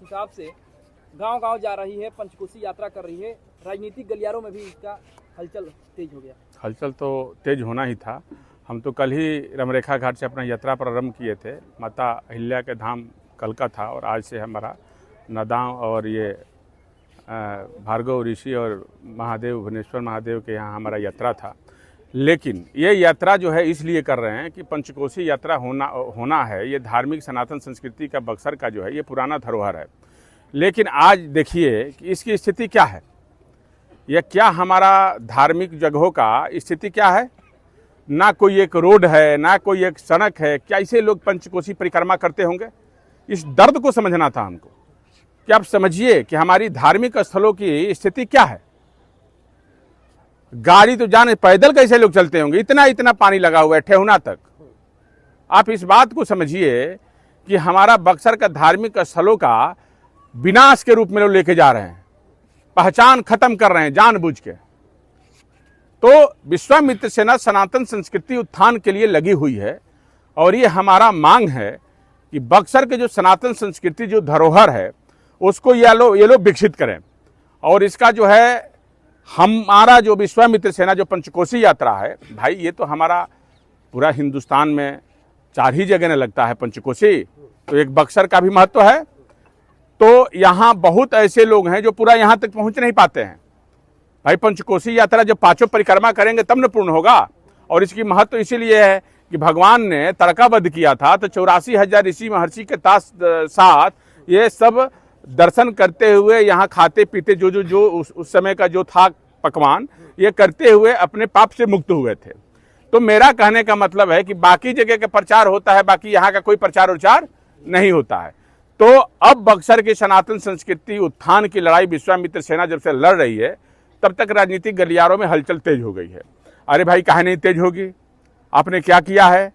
हिसाब से गांव-गांव जा रही है, पंचकोसी यात्रा कर रही है, राजनीतिक गलियारों में भी इसका हलचल तेज हो गया। हलचल तो तेज होना ही था। हम तो कल ही रमरेखा घाट से अपना यात्रा प्रारंभ किए थे। माता अहिल्या के धाम कल का था और आज से हमारा नदांव और ये भार्गव ऋषि और महादेव भुवनेश्वर महादेव के यहाँ हमारा यात्रा था। लेकिन ये यात्रा जो है इसलिए कर रहे हैं कि पंचकोसी यात्रा होना है। ये धार्मिक सनातन संस्कृति का बक्सर का जो है ये पुराना धरोहर है। लेकिन आज देखिए कि इसकी स्थिति क्या है। यह क्या हमारा धार्मिक जगहों का स्थिति क्या है। ना कोई एक रोड है, ना कोई एक सड़क है। क्या ऐसे लोग पंचकोसी परिक्रमा करते होंगे? इस दर्द को समझना था हमको कि आप समझिए कि हमारी धार्मिक स्थलों की स्थिति क्या है। गाड़ी तो जाने, पैदल कैसे लोग चलते होंगे। इतना इतना पानी लगा हुआ है ठेहुना तक। आप इस बात को समझिए कि हमारा बक्सर का धार्मिक स्थलों का विनाश के रूप में लोग लेके जा रहे हैं, पहचान खत्म कर रहे हैं जानबूझ के। तो विश्वामित्र सेना सनातन संस्कृति उत्थान के लिए लगी हुई है और ये हमारा मांग है कि बक्सर के जो सनातन संस्कृति जो धरोहर है उसको ये लोग विकसित करें। और इसका जो है हमारा जो विश्वामित्र सेना जो पंचकोसी यात्रा है, भाई ये तो हमारा पूरा हिंदुस्तान में 4 ही जगह न लगता है पंचकोसी, तो एक बक्सर का भी महत्व है। तो यहाँ बहुत ऐसे लोग हैं जो पूरा यहाँ तक पहुँच नहीं पाते हैं। भाई पंचकोसी यात्रा जब 5 परिक्रमा करेंगे तब न पूर्ण होगा। और इसकी महत्व इसीलिए है कि भगवान ने तड़काबद्ध किया था तो 84,000 ऋषि महर्षि के साथ ये सब दर्शन करते हुए यहाँ खाते पीते जो उस समय का जो था पकवान, ये करते हुए अपने पाप से मुक्त हुए थे। तो मेरा कहने का मतलब है कि बाकी जगह का प्रचार होता है, बाकी यहाँ का कोई प्रचार उचार नहीं होता है। तो अब बक्सर की सनातन संस्कृति उत्थान की लड़ाई विश्वामित्र सेना जब से लड़ रही है तब तक राजनीतिक गलियारों में हलचल तेज हो गई है। अरे भाई काहे नहीं तेज होगी, आपने क्या किया है?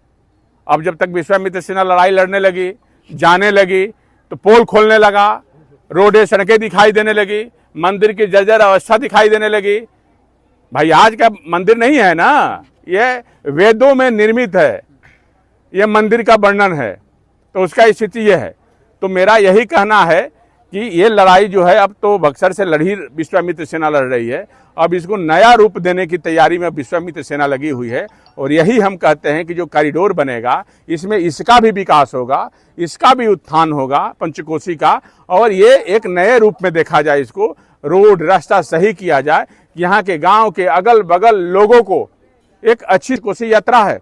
अब जब तक विश्वामित्र सेना लड़ाई लड़ने लगी, जाने लगी, तो पोल खोलने लगा, रोडें सड़कें दिखाई देने लगी, मंदिर की जर्जर अवस्था दिखाई देने लगी। भाई आज का मंदिर नहीं है ना, यह वेदों में निर्मित है, यह मंदिर का वर्णन है। तो उसका स्थिति यह है। तो मेरा यही कहना है कि ये लड़ाई जो है अब तो बक्सर से लड़ी विश्वामित्र सेना लड़ रही है। अब इसको नया रूप देने की तैयारी में विश्वामित्र सेना लगी हुई है। और यही हम कहते हैं कि जो कॉरिडोर बनेगा इसमें इसका भी विकास होगा, इसका भी उत्थान होगा पंचकोसी का। और ये एक नए रूप में देखा जाए, इसको रोड रास्ता सही किया जाए, यहाँ के गाँव के अगल बगल लोगों को एक अच्छी कोसी यात्रा है।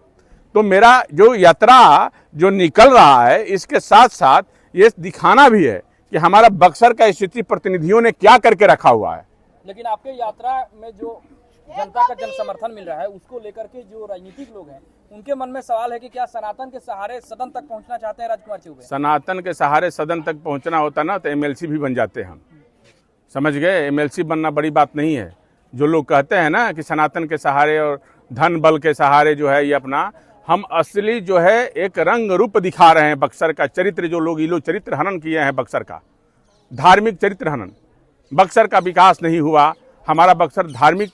तो मेरा जो यात्रा जो निकल रहा है इसके साथ साथ ये दिखाना भी है कि हमारा बक्सर का स्थिति प्रतिनिधियों ने क्या करके रखा हुआ है। लेकिन आपके यात्रा में जो जनता का जन समर्थन मिल रहा है उसको लेकर के जो राजनीतिक लोग हैं उनके मन में सवाल है कि क्या सनातन के सहारे सदन तक पहुंचना चाहते हैं राजकुमार चौबे? सनातन के सहारे सदन तक पहुंचना होता ना तो एमएलसी भी बन जाते हम, समझ गए। एमएलसी बनना बड़ी बात नहीं है। जो लोग कहते हैं ना कि सनातन के सहारे और धन बल के सहारे जो है ये अपना, हम असली जो है एक रंग रूप दिखा रहे हैं बक्सर का चरित्र। जो लोग ये लोग चरित्र हनन किए हैं बक्सर का, धार्मिक चरित्र हनन, बक्सर का विकास नहीं हुआ। हमारा बक्सर धार्मिक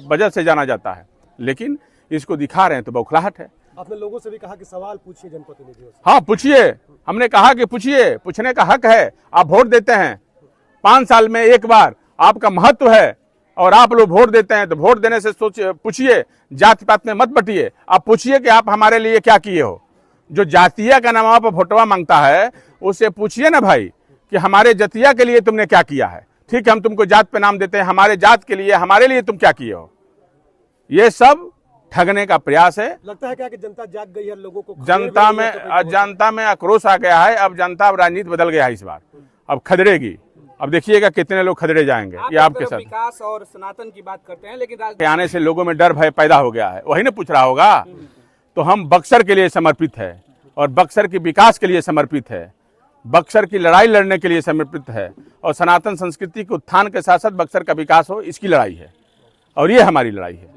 वजह से जाना जाता है, लेकिन इसको दिखा रहे हैं तो बौखलाहट है। आपने लोगों से भी कहा कि सवाल पूछिए जनप्रतिनिधियों से। हाँ पूछिए, हमने कहा कि पूछिए, पूछने का हक है। आप वोट देते हैं, 5 साल में एक बार आपका महत्व है और आप लोग वोट देते हैं। तो वोट देने से पूछिए, जाति पात में मत बटिए। आप पूछिए कि आप हमारे लिए क्या किए हो। जो जातिया का नाम पर वोटवा मांगता है उससे पूछिए ना भाई कि हमारे जतिया के लिए तुमने क्या किया है। ठीक है, हम तुमको जात पे नाम देते हैं, हमारे जात के लिए, हमारे लिए तुम क्या किए हो। ये सब ठगने का प्रयास है। लगता है क्या कि जनता जाग गई है, लोगों को जनता में आक्रोश आ गया है। अब जनता, अब राजनीति बदल गया है इस बार, अब खदड़ेगी। अब देखिएगा कितने लोग खदड़े जाएंगे। ये आपके साथ विकास और सनातन की बात करते हैं, लेकिन आने से लोगों में डर भय पैदा हो गया है, वही ना पूछ रहा होगा। तो हम बक्सर के लिए समर्पित है और बक्सर के विकास के लिए समर्पित है, बक्सर की लड़ाई लड़ने के लिए समर्पित है और सनातन संस्कृति के उत्थान के साथ साथ बक्सर का विकास हो, इसकी लड़ाई है और ये हमारी लड़ाई है।